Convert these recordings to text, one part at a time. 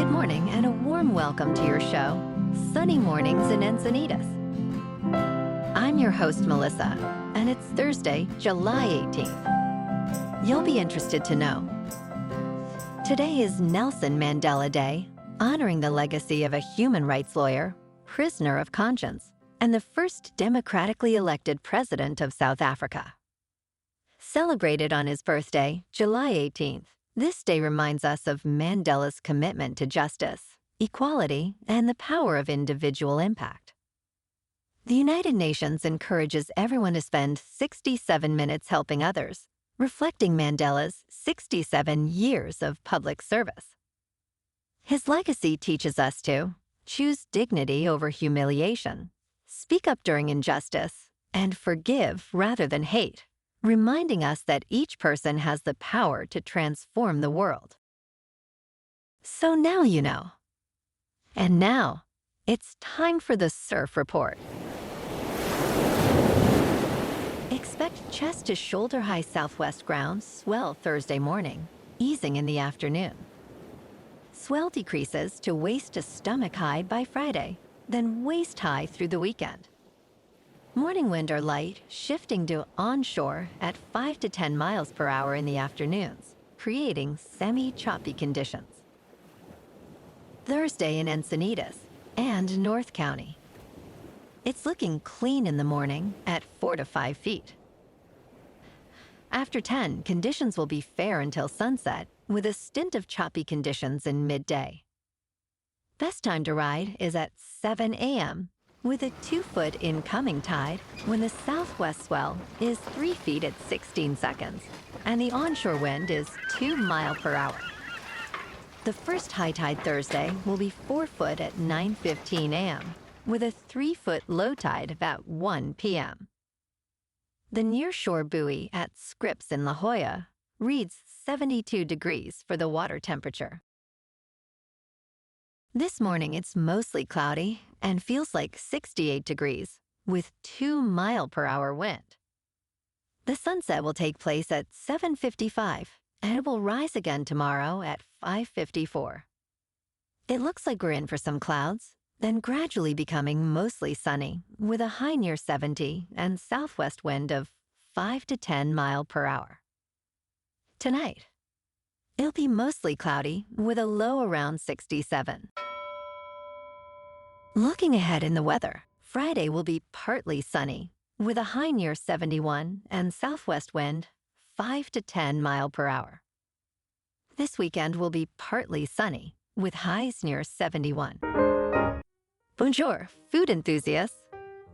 Good morning and a warm welcome to your show, Sunny Mornings in Encinitas. I'm your host, Melissa, and it's Thursday, July 18th. You'll be interested to know. Today is Nelson Mandela Day, honoring the legacy of a human rights lawyer, prisoner of conscience, and the first democratically elected president of South Africa. Celebrated on his birthday, July 18th, this day reminds us of Mandela's commitment to justice, equality, and the power of individual impact. The United Nations encourages everyone to spend 67 minutes helping others, reflecting Mandela's 67 years of public service. His legacy teaches us to choose dignity over humiliation, speak up during injustice, and forgive rather than hate, reminding us that each person has the power to transform the world. So now you know. And now, it's time for the Surf Report. Expect chest to shoulder-high southwest grounds swell Thursday morning, easing in the afternoon. Swell decreases to waist to stomach high by Friday, then waist high through the weekend. Morning wind or light, shifting to onshore at 5 to 10 miles per hour in the afternoons, creating semi-choppy conditions. Thursday in Encinitas and North County. It's looking clean in the morning at 4 to 5 feet. After 10, conditions will be fair until sunset, with a stint of choppy conditions in midday. Best time to ride is at 7 a.m., with a 2-foot incoming tide when the southwest swell is 3 feet at 16 seconds, and the onshore wind is 2 miles per hour. The first high tide Thursday will be 4 foot at 9:15 a.m., with a 3-foot low tide about 1 p.m. The nearshore buoy at Scripps in La Jolla reads 72 degrees for the water temperature. This morning it's mostly cloudy and feels like 68 degrees with 2 mile per hour wind. The sunset will take place at 7:55 and it will rise again tomorrow at 5:54. It looks like we're in for some clouds, then gradually becoming mostly sunny with a high near 70 and southwest wind of 5 to 10 mile per hour. Tonight, it'll be mostly cloudy with a low around 67. Looking ahead in the weather, Friday will be partly sunny with a high near 71 and southwest wind 5 to 10 mile per hour. This weekend will be partly sunny with highs near 71. Bonjour, food enthusiasts.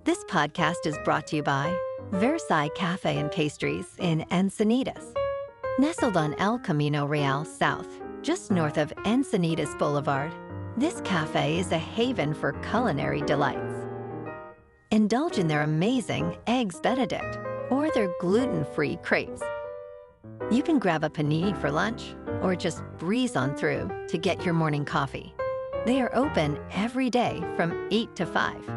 This podcast is brought to you by Versailles Cafe and Pastries in Encinitas. Nestled on El Camino Real South, just north of Encinitas Boulevard, this cafe is a haven for culinary delights. Indulge in their amazing Eggs Benedict or their gluten-free crepes. You can grab a panini for lunch or just breeze on through to get your morning coffee. They are open every day from 8 to 5.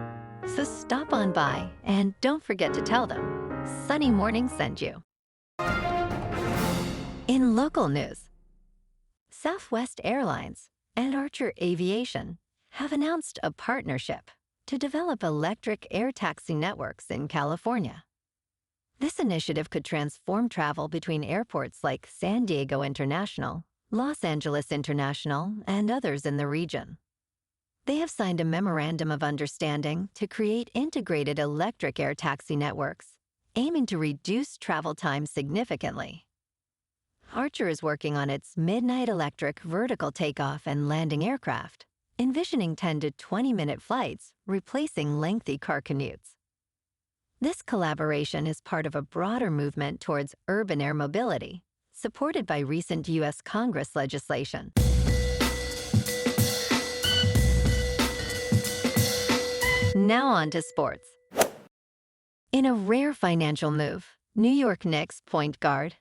So stop on by and don't forget to tell them Sunny Morning sent you. In local news, Southwest Airlines and Archer Aviation have announced a partnership to develop electric air taxi networks in California. This initiative could transform travel between airports like San Diego International, Los Angeles International, and others in the region. They have signed a memorandum of understanding to create integrated electric air taxi networks, aiming to reduce travel time significantly. Archer is working on its midnight electric vertical takeoff and landing aircraft, envisioning 10 to 20-minute flights, replacing lengthy car commutes. This collaboration is part of a broader movement towards urban air mobility, supported by recent U.S. Congress legislation. Now on to sports. In a rare financial move, New York Knicks point guard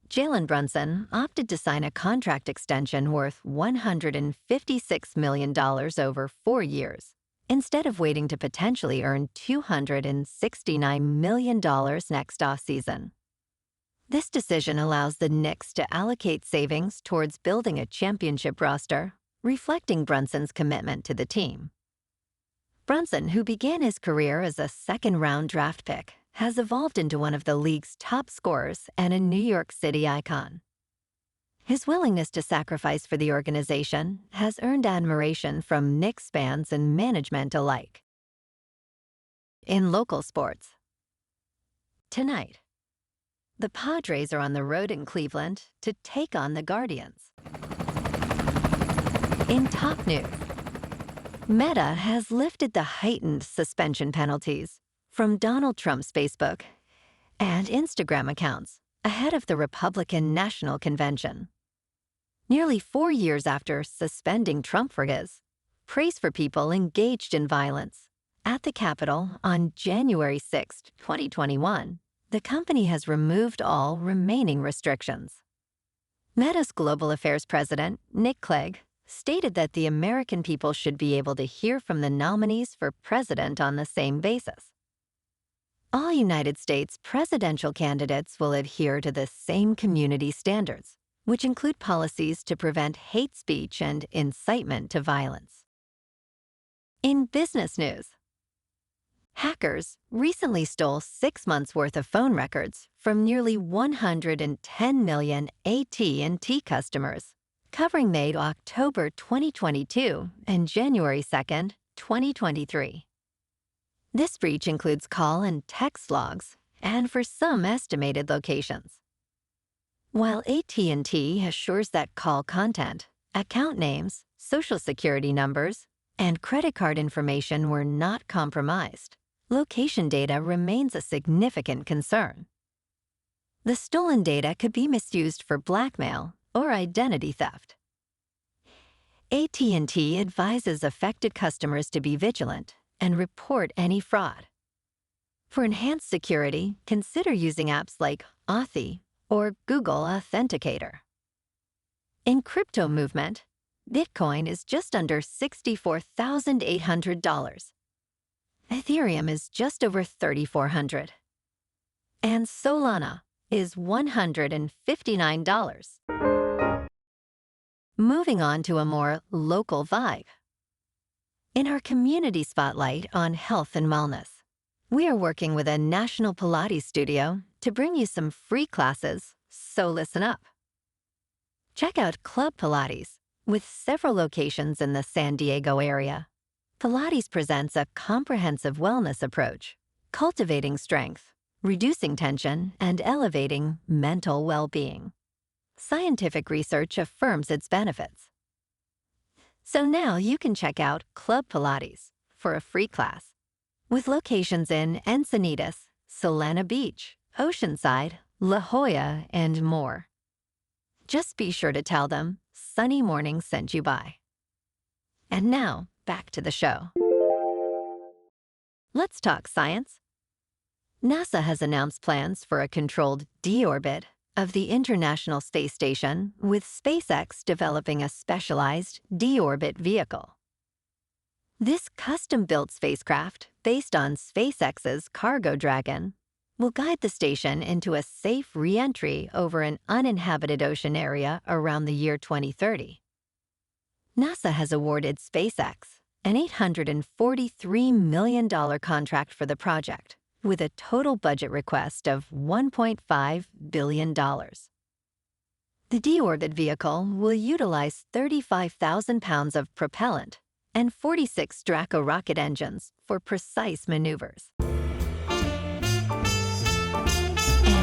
Jalen Brunson opted to sign a contract extension worth $156 million over 4 years, instead of waiting to potentially earn $269 million next offseason. This decision allows the Knicks to allocate savings towards building a championship roster reflecting Brunson's commitment to the team. Brunson, who began his career as a second-round draft pick, has evolved into one of the league's top scorers and a New York City icon. His willingness to sacrifice for the organization has earned admiration from Knicks fans and management alike. In local sports, tonight, the Padres are on the road in Cleveland to take on the Guardians. In top news, Meta has lifted the heightened suspension penalties from Donald Trump's Facebook and Instagram accounts ahead of the Republican National Convention. Nearly 4 years after suspending Trump for his praise for people engaged in violence at the Capitol on January 6, 2021, the company has removed all remaining restrictions. Meta's Global Affairs President, Nick Clegg, stated that the American people should be able to hear from the nominees for president on the same basis. All United States presidential candidates will adhere to the same community standards, which include policies to prevent hate speech and incitement to violence. In business news, hackers recently stole 6 months' worth of phone records from nearly 110 million AT&T customers, covering May to October 2022 and January 2, 2023. This breach includes call and text logs, and for some estimated locations. While AT&T assures that call content, account names, social security numbers, and credit card information were not compromised, location data remains a significant concern. The stolen data could be misused for blackmail or identity theft. AT&T advises affected customers to be vigilant and report any fraud. For enhanced security, consider using apps like Authy or Google Authenticator. In crypto movement, Bitcoin is just under $64,800. Ethereum is just over $3,400. And Solana is $159. Moving on to a more local vibe. In our community spotlight on health and wellness, we are working with a national Pilates studio to bring you some free classes, so listen up. Check out Club Pilates, with several locations in the San Diego area. Pilates presents a comprehensive wellness approach, cultivating strength, reducing tension, and elevating mental well-being. Scientific research affirms its benefits. So now you can check out Club Pilates for a free class, with locations in Encinitas, Solana Beach, Oceanside, La Jolla, and more. Just be sure to tell them Sunny Morning sent you by. And now, back to the show. Let's talk science. NASA has announced plans for a controlled deorbit of the International Space Station, with SpaceX developing a specialized deorbit vehicle. This custom-built spacecraft, based on SpaceX's Cargo Dragon, will guide the station into a safe re-entry over an uninhabited ocean area around the year 2030. NASA has awarded SpaceX an $843 million contract for the project, with a total budget request of $1.5 billion. The deorbit vehicle will utilize 35,000 pounds of propellant and 46 Draco rocket engines for precise maneuvers. And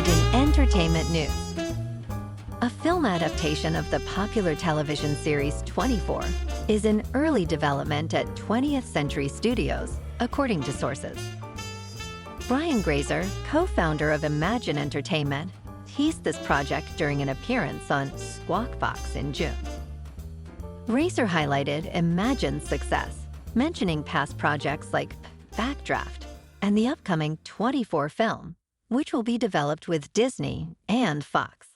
in entertainment news, a film adaptation of the popular television series 24 is in early development at 20th Century Studios, according to sources. Brian Grazer, co-founder of Imagine Entertainment, teased this project during an appearance on Squawk Box in June. Grazer highlighted Imagine's success, mentioning past projects like Backdraft and the upcoming 24 film, which will be developed with Disney and Fox.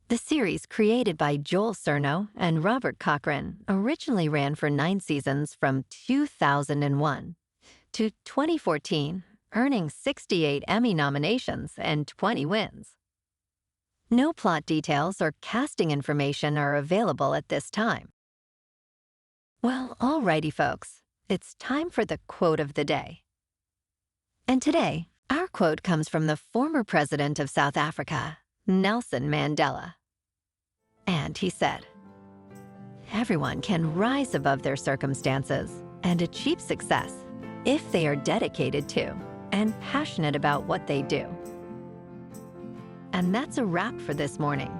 The series, created by Joel Cerno and Robert Cochran, originally ran for 9 seasons from 2001 to 2014, earning 68 Emmy nominations and 20 wins. No plot details or casting information are available at this time. Well, alrighty, folks. It's time for the quote of the day. And today, our quote comes from the former president of South Africa, Nelson Mandela. And he said, "Everyone can rise above their circumstances and achieve success if they are dedicated to and passionate about what they do." And that's a wrap for this morning.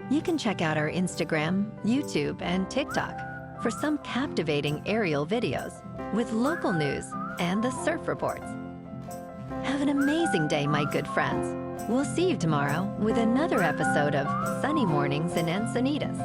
You can check out our Instagram, YouTube, and TikTok for some captivating aerial videos with local news and the surf reports. Have an amazing day, my good friends. We'll see you tomorrow with another episode of Sunny Mornings in Encinitas.